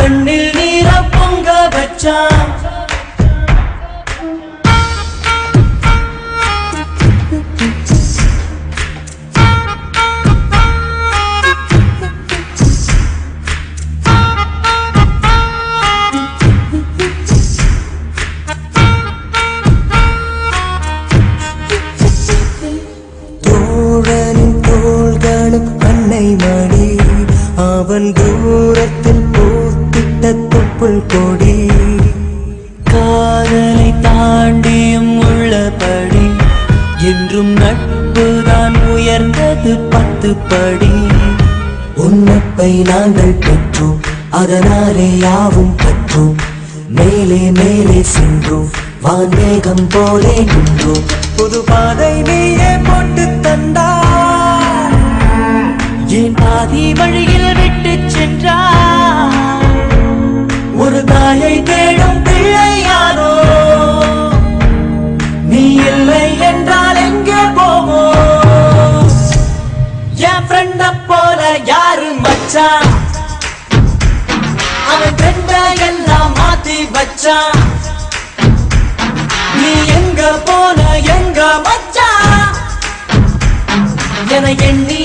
கண்ணில் நீர பொங்க வச்சான். தோழனின் தோள்களும் அன்னை மடி, அவன் தூரத்தில் பூத்திட்ட தொப்புள் கொடி. காதலை தாண்டியும் உள்ளபடி என்றும் நட்புதான் உயர்ந்தது 10 படி. உன்னப்பை நாங்கள் பெற்றோம், அதனாலே யாவும் கற்றோம். மேலே மேலே சென்றோம், வான்மேகம் போலே நின்றோம். புது பாதை நீயே போட்டு தந்தார், என் பாதி வழியில் விட்டு சென்றார். ஒரு தாயை தேடும் பிள்ளையாரோ, நீ இல்லை என்றால் எங்கே போவோம்? என் ஃப்ரெண்ட போல யாரு மச்சான், அவன் ஃப்ரெண்ட எல்லாம் மாத்தி வச்சான். நீ எங்க போன எங்க மச்சான் என எண்ணி